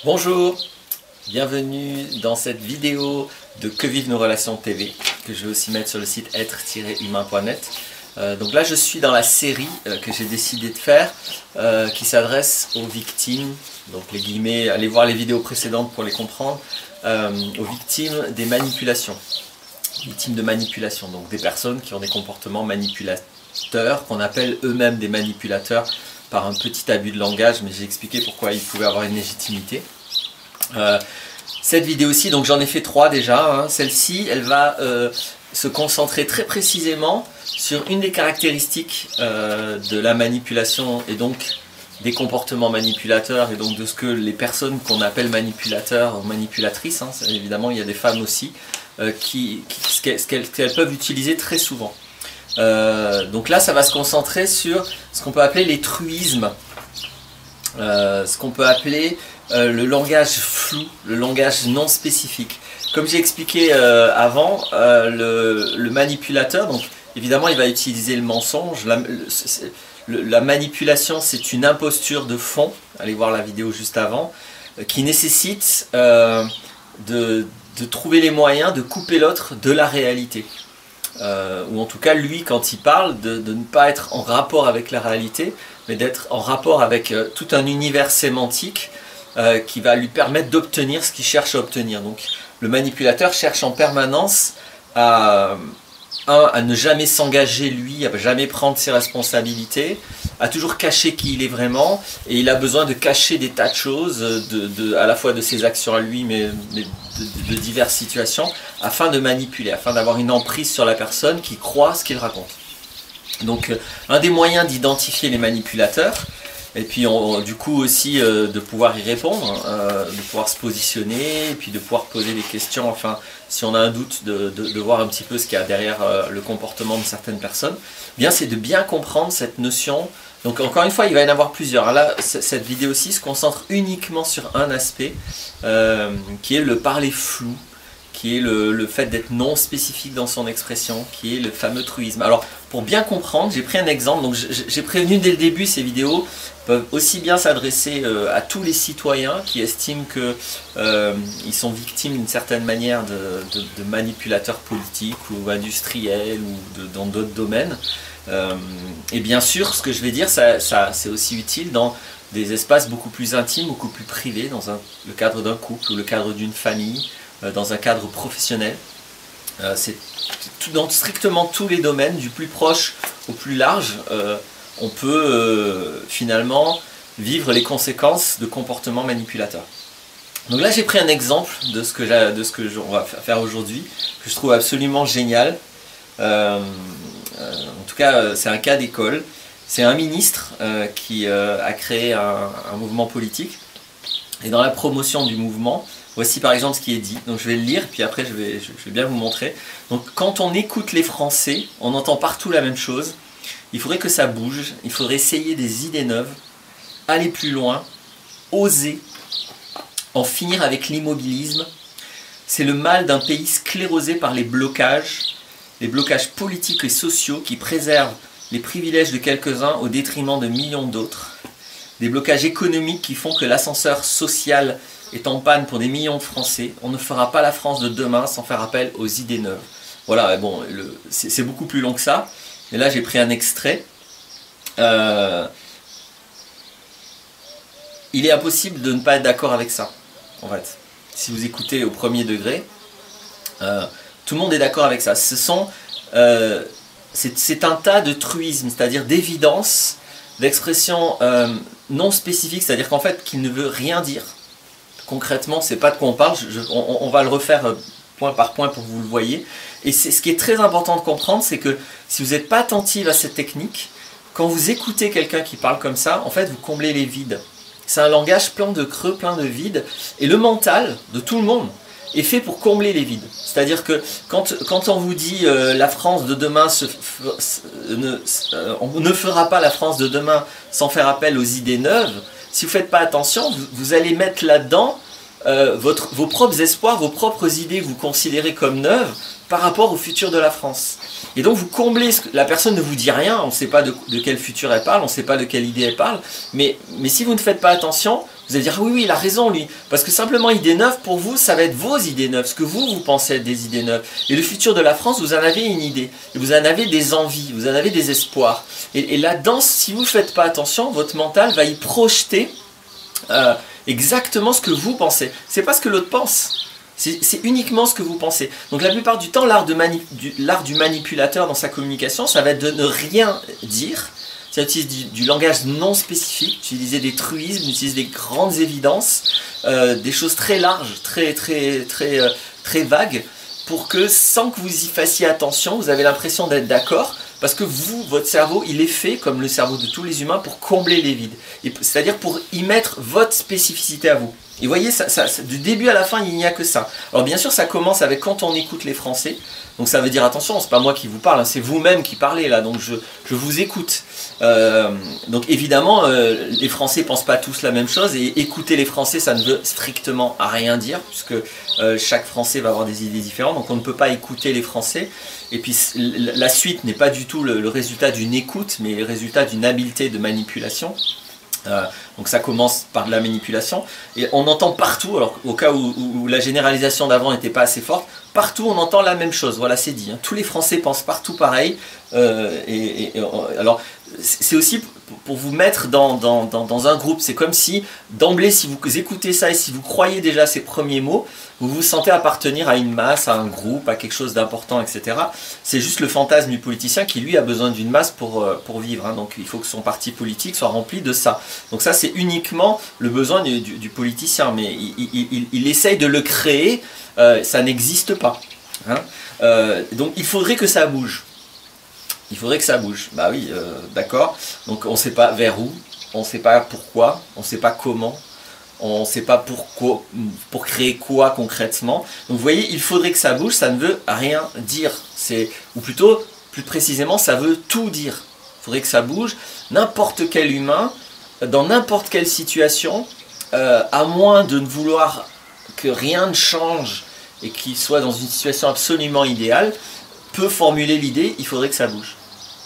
Bonjour, bienvenue dans cette vidéo de Que vivent nos relations TV que je vais aussi mettre sur le site être-humain.net. Donc là je suis dans la série que j'ai décidé de faire qui s'adresse aux victimes, donc les guillemets, allez voir les vidéos précédentes pour les comprendre, aux victimes des manipulations. Victimes de manipulation, donc des personnes qui ont des comportements manipulateurs, qu'on appelle eux-mêmes des manipulateurs par un petit abus de langage, mais j'ai expliqué pourquoi ils pouvaient avoir une légitimité. Cette vidéo-ci, donc j'en ai fait 3 déjà, hein. Celle-ci, elle va se concentrer très précisément sur une des caractéristiques de la manipulation et donc des comportements manipulateurs et donc de ce que les personnes qu'on appelle manipulateurs ou manipulatrices, hein, évidemment il y a des femmes aussi, ce qu'elles peuvent utiliser très souvent. Donc là ça va se concentrer sur ce qu'on peut appeler les truismes, ce qu'on peut appeler le langage flou, le langage non spécifique. Comme j'ai expliqué avant, le manipulateur, donc évidemment il va utiliser le mensonge. La manipulation, c'est une imposture de fond, allez voir la vidéo juste avant, qui nécessite de trouver les moyens de couper l'autre de la réalité. Ou en tout cas lui quand il parle de ne pas être en rapport avec la réalité, mais d'être en rapport avec tout un univers sémantique qui va lui permettre d'obtenir ce qu'il cherche à obtenir. Donc le manipulateur cherche en permanence à ne jamais s'engager lui, à ne jamais prendre ses responsabilités, à toujours cacher qui il est vraiment, et il a besoin de cacher des tas de choses, à la fois de ses actions à lui, mais de diverses situations, afin de manipuler, afin d'avoir une emprise sur la personne qui croit ce qu'il raconte. Donc un des moyens d'identifier les manipulateurs, et puis du coup aussi de pouvoir y répondre, de pouvoir se positionner, et puis de pouvoir poser des questions, enfin si on a un doute, de voir un petit peu ce qu'il y a derrière le comportement de certaines personnes, eh bien c'est de bien comprendre cette notion. Donc encore une fois, il va y en avoir plusieurs. Là, cette vidéo-ci se concentre uniquement sur un aspect, qui est le parler flou, qui est le fait d'être non spécifique dans son expression, qui est le fameux truisme. Alors, pour bien comprendre, j'ai pris un exemple, donc j'ai prévenu dès le début, ces vidéos peuvent aussi bien s'adresser à tous les citoyens qui estiment qu'ils sont victimes d'une certaine manière de manipulateurs politiques ou industriels ou dans d'autres domaines. Et bien sûr, ce que je vais dire, c'est aussi utile dans des espaces beaucoup plus intimes, beaucoup plus privés, dans le cadre d'un couple ou le cadre d'une famille, dans un cadre professionnel. C'est dans strictement tous les domaines, du plus proche au plus large, on peut finalement vivre les conséquences de comportements manipulateurs. Donc là j'ai pris un exemple de ce que on va faire aujourd'hui, que je trouve absolument génial. En tout cas c'est un cas d'école. C'est un ministre qui a créé un mouvement politique, et dans la promotion du mouvement, voici par exemple ce qui est dit. Donc je vais le lire, puis après je vais bien vous montrer. Donc quand on écoute les Français, on entend partout la même chose. Il faudrait que ça bouge, il faudrait essayer des idées neuves, aller plus loin, oser, en finir avec l'immobilisme. C'est le mal d'un pays sclérosé par les blocages politiques et sociaux qui préservent les privilèges de quelques-uns au détriment de millions d'autres. Des blocages économiques qui font que l'ascenseur social est en panne pour des millions de Français. On ne fera pas la France de demain sans faire appel aux idées neuves. Voilà, bon, c'est beaucoup plus long que ça. Mais là, j'ai pris un extrait. Il est impossible de ne pas être d'accord avec ça, en fait. Si vous écoutez au premier degré, tout le monde est d'accord avec ça. C'est un tas de truismes, c'est-à-dire d'évidences, d'expressions non spécifiques, c'est-à-dire qu'en fait, qu'il ne veut rien dire. Concrètement, c'est pas de quoi on parle, on va le refaire point par point pour que vous le voyez. Et ce qui est très important de comprendre, c'est que si vous n'êtes pas attentif à cette technique, quand vous écoutez quelqu'un qui parle comme ça, en fait vous comblez les vides. C'est un langage plein de creux, plein de vides, et le mental de tout le monde est fait pour combler les vides. C'est-à-dire que quand on vous dit la France de demain on ne fera pas la France de demain sans faire appel aux idées neuves, si vous ne faites pas attention, vous allez mettre là-dedans vos propres espoirs, vos propres idées que vous considérez comme neuves par rapport au futur de la France. Et donc vous comblez, la personne ne vous dit rien, on ne sait pas de quel futur elle parle, on ne sait pas de quelle idée elle parle, mais si vous ne faites pas attention, Vous allez dire, ah oui, oui, il a raison, lui. Parce que simplement, idées neuves, pour vous, ça va être vos idées neuves, ce que vous pensez être des idées neuves. Et le futur de la France, vous en avez une idée. Et vous en avez des envies, vous en avez des espoirs. Et là-dedans, si vous ne faites pas attention, votre mental va y projeter exactement ce que vous pensez. C'est pas ce que l'autre pense. C'est uniquement ce que vous pensez. Donc la plupart du temps, l'art du manipulateur dans sa communication, ça va être de ne rien dire. Ça utilise du langage non spécifique, utiliser des truismes, utiliser des grandes évidences, des choses très larges, très vagues, pour que sans que vous y fassiez attention, vous avez l'impression d'être d'accord, parce que vous, votre cerveau, il est fait, comme le cerveau de tous les humains, pour combler les vides. C'est-à-dire pour y mettre votre spécificité à vous. Et vous voyez, du début à la fin, il n'y a que ça. Alors bien sûr, ça commence avec quand on écoute les Français. Donc ça veut dire, attention, c'est pas moi qui vous parle, hein, c'est vous-même qui parlez là, donc je vous écoute. Donc évidemment, les Français pensent pas tous la même chose, et écouter les Français, ça ne veut strictement rien dire, puisque chaque Français va avoir des idées différentes, donc on ne peut pas écouter les Français. Et puis la suite n'est pas du tout le résultat d'une écoute, mais le résultat d'une habileté de manipulation. Donc ça commence par de la manipulation, et on entend partout, alors au cas où la généralisation d'avant n'était pas assez forte, partout on entend la même chose, voilà, c'est dit, hein. Tous les Français pensent partout pareil, alors c'est aussi pour vous mettre dans un groupe. C'est comme si d'emblée, si vous écoutez ça et si vous croyez déjà ces premiers mots, vous vous sentez appartenir à une masse, à un groupe, à quelque chose d'important, etc. C'est juste le fantasme du politicien qui lui a besoin d'une masse pour vivre, hein. Donc il faut que son parti politique soit rempli de ça. Donc ça, c'est uniquement le besoin du politicien, mais il essaye de le créer, ça n'existe pas, hein. Donc il faudrait que ça bouge. Il faudrait que ça bouge. Bah oui, d'accord. Donc on ne sait pas vers où, on ne sait pas pourquoi, on ne sait pas comment, on ne sait pas pourquoi, pour créer quoi concrètement. Donc vous voyez, il faudrait que ça bouge, ça ne veut rien dire. Ou plutôt, plus précisément, ça veut tout dire. Il faudrait que ça bouge. N'importe quel humain, dans n'importe quelle situation, à moins de ne vouloir que rien ne change et qu'il soit dans une situation absolument idéale, peut formuler l'idée, il faudrait que ça bouge.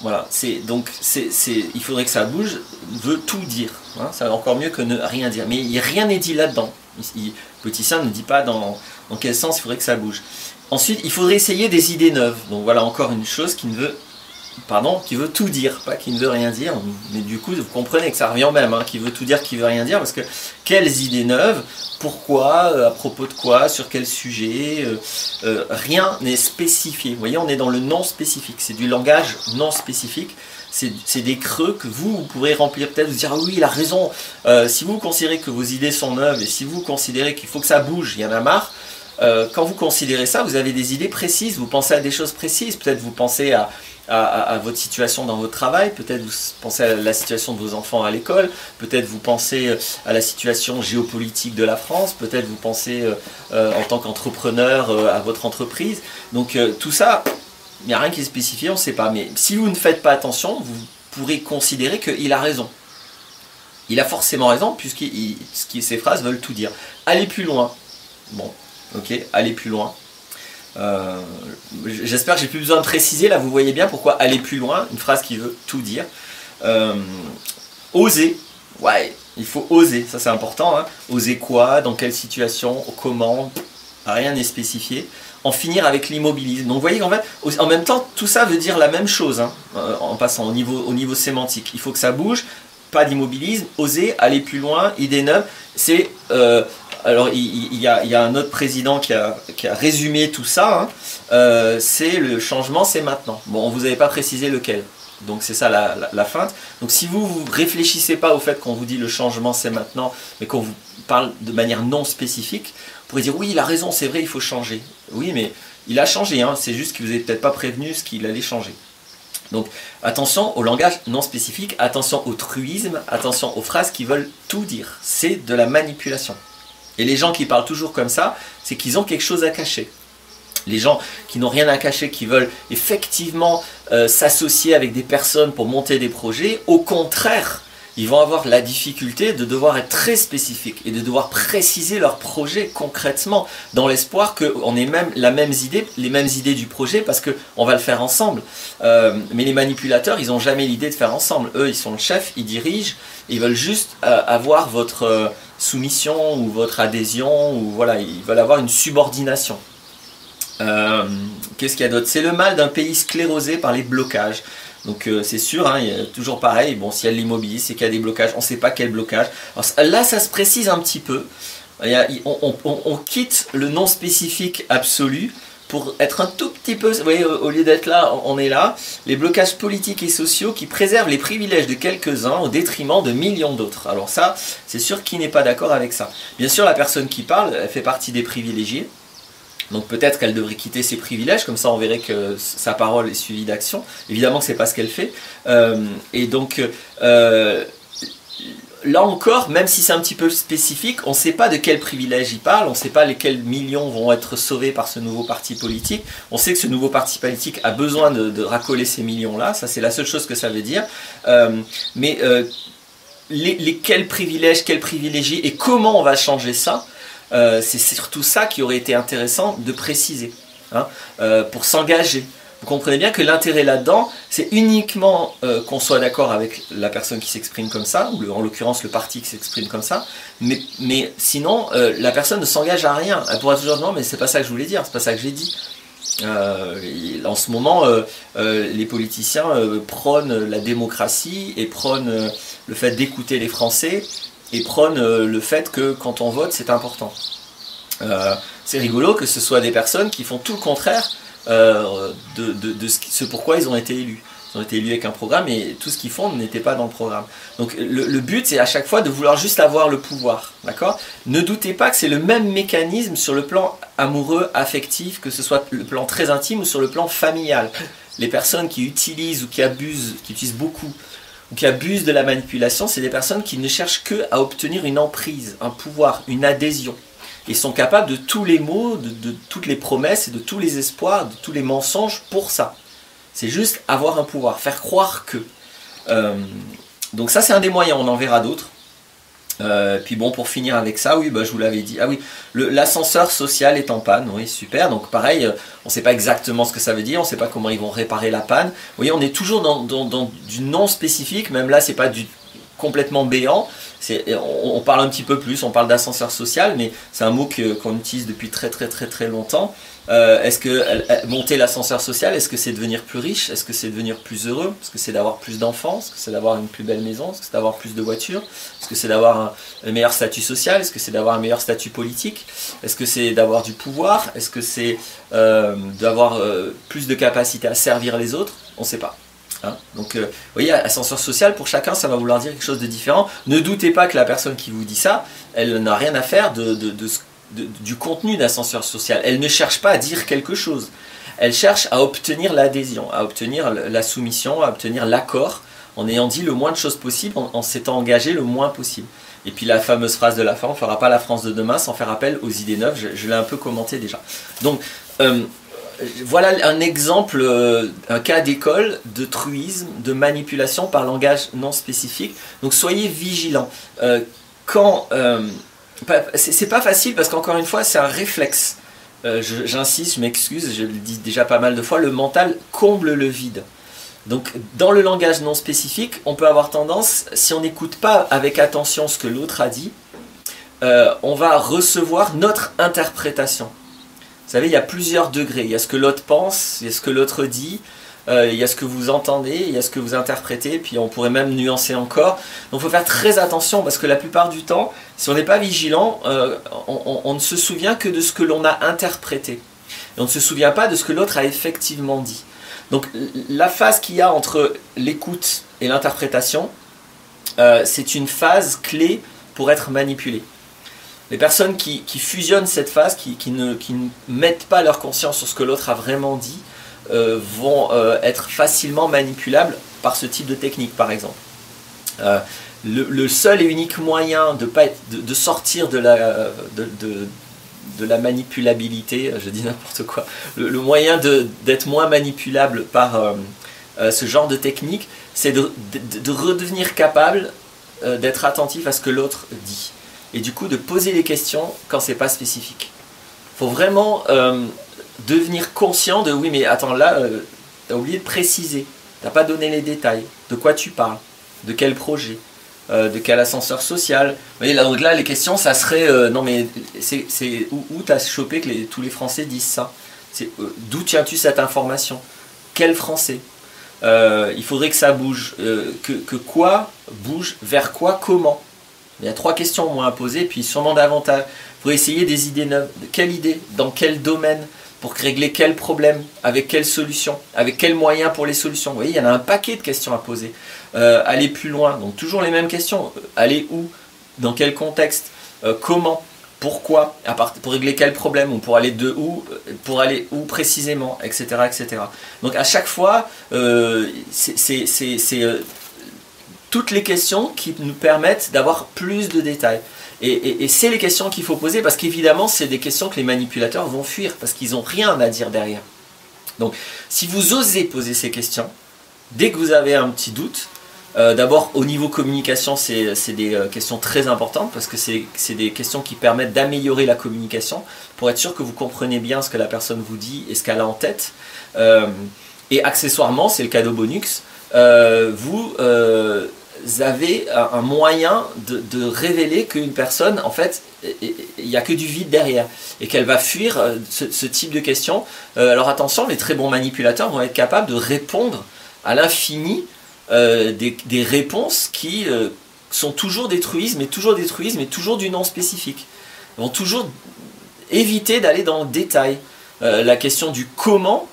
Voilà, il faudrait que ça bouge, veut tout dire, hein, c'est encore mieux que ne rien dire. Mais rien n'est dit là-dedans. Le politicien ne dit pas dans quel sens il faudrait que ça bouge. Ensuite, il faudrait essayer des idées neuves. Donc voilà encore une chose qui veut tout dire, pas qui ne veut rien dire. Mais du coup, vous comprenez que ça revient au même, hein, qui veut tout dire, qui veut rien dire, parce que quelles idées neuves, pourquoi, à propos de quoi, sur quel sujet, rien n'est spécifié. Vous voyez, on est dans le non spécifique, c'est du langage non spécifique. C'est des creux que vous pourrez remplir, peut-être vous dire, ah oui, il a raison. Si vous considérez que vos idées sont neuves, et si vous considérez qu'il faut que ça bouge, il y en a marre, quand vous considérez ça, vous avez des idées précises, vous pensez à des choses précises, peut-être vous pensez à votre situation dans votre travail, peut-être vous pensez à la situation de vos enfants à l'école, peut-être vous pensez à la situation géopolitique de la France, peut-être vous pensez en tant qu'entrepreneur à votre entreprise. Donc tout ça, il n'y a rien qui est spécifié, on ne sait pas. Mais si vous ne faites pas attention, vous pourrez considérer qu'il a raison. Il a forcément raison, puisque ces phrases veulent tout dire. Allez plus loin. Bon, ok, allez plus loin. J'espère que j'ai plus besoin de préciser, là vous voyez bien pourquoi aller plus loin, une phrase qui veut tout dire. Oser, ouais, il faut oser, ça c'est important, hein. Oser quoi, dans quelle situation, comment, rien n'est spécifié. En finir avec l'immobilisme. Donc vous voyez qu'en fait, en même temps, tout ça veut dire la même chose, hein, en passant au niveau sémantique. Il faut que ça bouge, pas d'immobilisme, oser, aller plus loin, idée neuve, c'est... alors il y a un autre président qui a résumé tout ça, hein. C'est le changement, c'est maintenant. Bon, vous n'avez pas précisé lequel, donc c'est ça la feinte. Donc si vous ne réfléchissez pas au fait qu'on vous dit le changement c'est maintenant, mais qu'on vous parle de manière non spécifique, vous pourrez dire oui, il a raison, c'est vrai, il faut changer. Oui, mais il a changé, hein, c'est juste que vous n'avez peut-être pas prévenu ce qu'il allait changer. Donc attention au langage non spécifique, attention au truisme, attention aux phrases qui veulent tout dire. C'est de la manipulation. Et les gens qui parlent toujours comme ça, c'est qu'ils ont quelque chose à cacher. Les gens qui n'ont rien à cacher, qui veulent effectivement s'associer avec des personnes pour monter des projets, au contraire, ils vont avoir la difficulté de devoir être très spécifiques et de devoir préciser leur projet concrètement, dans l'espoir qu'on ait même les mêmes idées du projet, parce qu'on va le faire ensemble. Mais les manipulateurs, ils n'ont jamais l'idée de faire ensemble. Eux, ils sont le chef, ils dirigent, ils veulent juste avoir soumission ou votre adhésion, ou voilà, ils veulent avoir une subordination. Qu'est-ce qu'il y a d'autre? C'est le mal d'un pays sclérosé par les blocages. Donc c'est sûr, hein, il y a toujours pareil, bon, s'il y a de l'immobilier, c'est qu'il y a des blocages, on ne sait pas quel blocage. Alors, là, ça se précise un petit peu. On quitte le non spécifique absolu pour être un tout petit peu, vous voyez, au lieu d'être là, on est là. Les blocages politiques et sociaux qui préservent les privilèges de quelques-uns au détriment de millions d'autres. Alors ça, c'est sûr qui n'est pas d'accord avec ça. Bien sûr, la personne qui parle, elle fait partie des privilégiés. Donc peut-être qu'elle devrait quitter ses privilèges, comme ça on verrait que sa parole est suivie d'action. Évidemment que ce n'est pas ce qu'elle fait. Et donc là encore, même si c'est un petit peu spécifique, on ne sait pas de quel privilège il parle, on ne sait pas lesquels millions vont être sauvés par ce nouveau parti politique. On sait que ce nouveau parti politique a besoin de racoler ces millions-là, ça c'est la seule chose que ça veut dire. Quels privilèges, quels privilégiés et comment on va changer ça, c'est surtout ça qui aurait été intéressant de préciser, hein, pour s'engager. Vous comprenez bien que l'intérêt là-dedans, c'est uniquement qu'on soit d'accord avec la personne qui s'exprime comme ça, ou en l'occurrence le parti qui s'exprime comme ça, mais sinon, la personne ne s'engage à rien. Elle pourra toujours dire non, mais c'est pas ça que je voulais dire, c'est pas ça que j'ai dit. En ce moment, les politiciens prônent la démocratie et prônent le fait d'écouter les Français et prônent le fait que quand on vote, c'est important. C'est rigolo que ce soit des personnes qui font tout le contraire de ce pourquoi ils ont été élus. Ils ont été élus avec un programme et tout ce qu'ils font n'était pas dans le programme. Donc le but, c'est à chaque fois de vouloir juste avoir le pouvoir. D'accord ? Ne doutez pas que c'est le même mécanisme sur le plan amoureux, affectif, que ce soit le plan très intime ou sur le plan familial. Les personnes qui utilisent ou qui abusent, qui utilisent beaucoup, ou qui abusent de la manipulation, c'est des personnes qui ne cherchent que à obtenir une emprise, un pouvoir, une adhésion. Ils sont capables de tous les mots, de toutes les promesses et de tous les espoirs, de tous les mensonges pour ça. C'est juste avoir un pouvoir, faire croire que. Donc ça c'est un des moyens, on en verra d'autres. Puis bon, pour finir avec ça, oui, bah, je vous l'avais dit. Ah oui, l'ascenseur social est en panne, oui, super. Donc pareil, on ne sait pas exactement ce que ça veut dire, on ne sait pas comment ils vont réparer la panne. Vous voyez, on est toujours dans du non spécifique, même là c'est pas du complètement béant. On parle un petit peu plus, on parle d'ascenseur social, mais c'est un mot qu'on utilise depuis très longtemps. Est-ce que monter l'ascenseur social, est-ce que c'est devenir plus riche? Est-ce que c'est devenir plus heureux? Est-ce que c'est d'avoir plus d'enfants? Est-ce que c'est d'avoir une plus belle maison? Est-ce que c'est d'avoir plus de voitures? Est-ce que c'est d'avoir un meilleur statut social? Est-ce que c'est d'avoir un meilleur statut politique? Est-ce que c'est d'avoir du pouvoir? Est-ce que c'est d'avoir plus de capacité à servir les autres? On ne sait pas. Hein, donc, vous voyez, ascenseur social, pour chacun, ça va vouloir dire quelque chose de différent. Ne doutez pas que la personne qui vous dit ça, elle n'a rien à faire du contenu d'ascenseur social. Elle ne cherche pas à dire quelque chose. Elle cherche à obtenir l'adhésion, à obtenir la soumission, à obtenir l'accord, en ayant dit le moins de choses possible, en s'étant engagé le moins possible. Et puis la fameuse phrase de la fin, on ne fera pas la France de demain sans faire appel aux idées neuves, je l'ai un peu commenté déjà. Donc, voilà un exemple, un cas d'école de truisme, de manipulation par langage non spécifique. Donc soyez vigilants. C'est pas facile parce qu'encore une fois c'est un réflexe. J'insiste, je m'excuse, je le dis déjà pas mal de fois, le mental comble le vide. Donc dans le langage non spécifique, on peut avoir tendance, si on n'écoute pas avec attention ce que l'autre a dit, on va recevoir notre interprétation. Vous savez, il y a plusieurs degrés. Il y a ce que l'autre pense, il y a ce que l'autre dit, il y a ce que vous entendez, il y a ce que vous interprétez, puis on pourrait même nuancer encore. Donc il faut faire très attention parce que la plupart du temps, si on n'est pas vigilant, on ne se souvient que de ce que l'on a interprété. Et on ne se souvient pas de ce que l'autre a effectivement dit. Donc la phase qu'il y a entre l'écoute et l'interprétation, c'est une phase clé pour être manipulé. Les personnes qui fusionnent cette phase, qui ne mettent pas leur conscience sur ce que l'autre a vraiment dit, vont être facilement manipulables par ce type de technique, par exemple. Le seul et unique moyen de sortir de la manipulabilité, je dis n'importe quoi, le moyen d'être moins manipulable par ce genre de technique, c'est de redevenir capable d'être attentif à ce que l'autre dit. Et du coup de poser des questions quand c'est pas spécifique. Il faut vraiment devenir conscient de oui mais attends là, tu as oublié de préciser, tu n'as pas donné les détails, de quoi tu parles, de quel projet, de quel ascenseur social. Vous voyez, là, au-delà, les questions, ça serait non mais c'est où t'as chopé que tous les Français disent ça? D'où tiens-tu cette information? Quel Français? Il faudrait que ça bouge. Que quoi bouge? Vers quoi? Comment? Il y a 3 questions au moins à poser, puis sûrement davantage. Pour essayer des idées neuves. Quelle idée? Dans quel domaine? Pour régler quel problème? Avec quelle solution? Avec quels moyens pour les solutions? Vous voyez, il y en a un paquet de questions à poser. Aller plus loin, donc toujours les mêmes questions. Aller où? Dans quel contexte? Comment? Pourquoi? Pour régler quel problème? Ou pour aller de où? Pour aller où précisément? Etc. etc. Donc à chaque fois, c'est toutes les questions qui nous permettent d'avoir plus de détails. Et c'est les questions qu'il faut poser parce qu'évidemment, c'est des questions que les manipulateurs vont fuir parce qu'ils n'ont rien à dire derrière. Donc, si vous osez poser ces questions, dès que vous avez un petit doute, d'abord au niveau communication, c'est des questions très importantes parce que c'est des questions qui permettent d'améliorer la communication pour être sûr que vous comprenez bien ce que la personne vous dit et ce qu'elle a en tête. Et accessoirement, c'est le cadeau bonus, vous avez un moyen de révéler qu'une personne, en fait, il n'y a que du vide derrière et qu'elle va fuir ce type de questions. Alors attention, les très bons manipulateurs vont être capables de répondre à l'infini des réponses qui sont toujours des truismes, mais toujours du non spécifique. Ils vont toujours éviter d'aller dans le détail. La question du comment,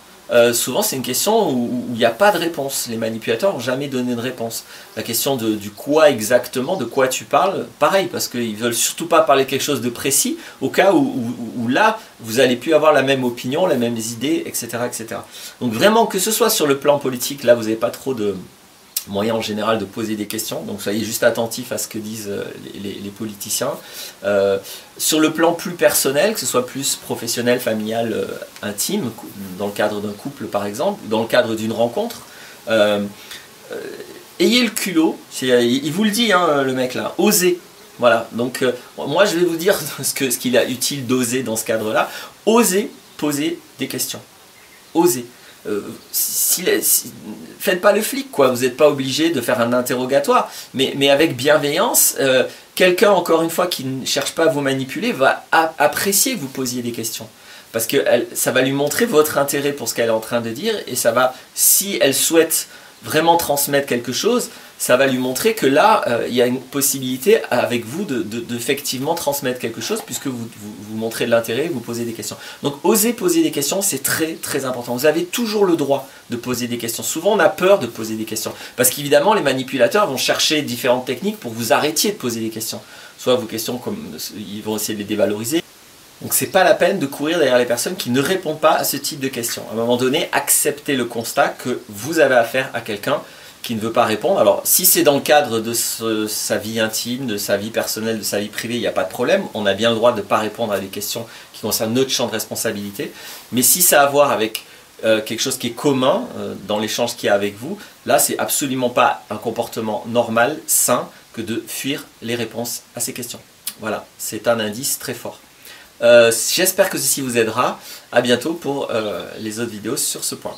souvent c'est une question où il n'y a pas de réponse. Les manipulateurs n'ont jamais donné de réponse. La question du quoi exactement, de quoi tu parles, pareil, parce qu'ils ne veulent surtout pas parler de quelque chose de précis, au cas où là, vous n'allez plus avoir la même opinion, les mêmes idées, etc., etc. Donc vraiment, que ce soit sur le plan politique, là vous n'avez pas trop de moyens en général de poser des questions, donc soyez juste attentifs à ce que disent les politiciens. Sur le plan plus personnel, que ce soit plus professionnel, familial, intime, dans le cadre d'un couple par exemple, ou dans le cadre d'une rencontre, ayez le culot, il vous le dit hein, le mec là, osez. Voilà, donc moi je vais vous dire ce qu'il est utile d'oser dans ce cadre-là. Osez poser des questions. Osez. Faites pas le flic, quoi. Vous n'êtes pas obligé de faire un interrogatoire, mais avec bienveillance. Quelqu'un, encore une fois, qui ne cherche pas à vous manipuler, va apprécier que vous posiez des questions. Parce que ça va lui montrer votre intérêt pour ce qu'elle est en train de dire, et ça va, si elle souhaite vraiment transmettre quelque chose, ça va lui montrer que là, il y a une possibilité avec vous d'effectivement transmettre quelque chose, puisque vous montrez de l'intérêt, vous posez des questions. Donc, osez poser des questions, c'est très très important. Vous avez toujours le droit de poser des questions. Souvent, on a peur de poser des questions, parce qu'évidemment, les manipulateurs vont chercher différentes techniques pour que vous arrêtiez de poser des questions. Soit vos questions, ils vont essayer de les dévaloriser. Donc c'est pas la peine de courir derrière les personnes qui ne répondent pas à ce type de questions. À un moment donné, acceptez le constat que vous avez affaire à quelqu'un qui ne veut pas répondre. Alors si c'est dans le cadre de sa vie intime, de sa vie personnelle, de sa vie privée, il n'y a pas de problème. On a bien le droit de ne pas répondre à des questions qui concernent notre champ de responsabilité. Mais si ça a à voir avec quelque chose qui est commun dans l'échange qu'il y a avec vous, là c'est absolument pas un comportement normal, sain, que de fuir les réponses à ces questions. Voilà, c'est un indice très fort. J'espère que ceci vous aidera. À bientôt pour les autres vidéos sur ce point.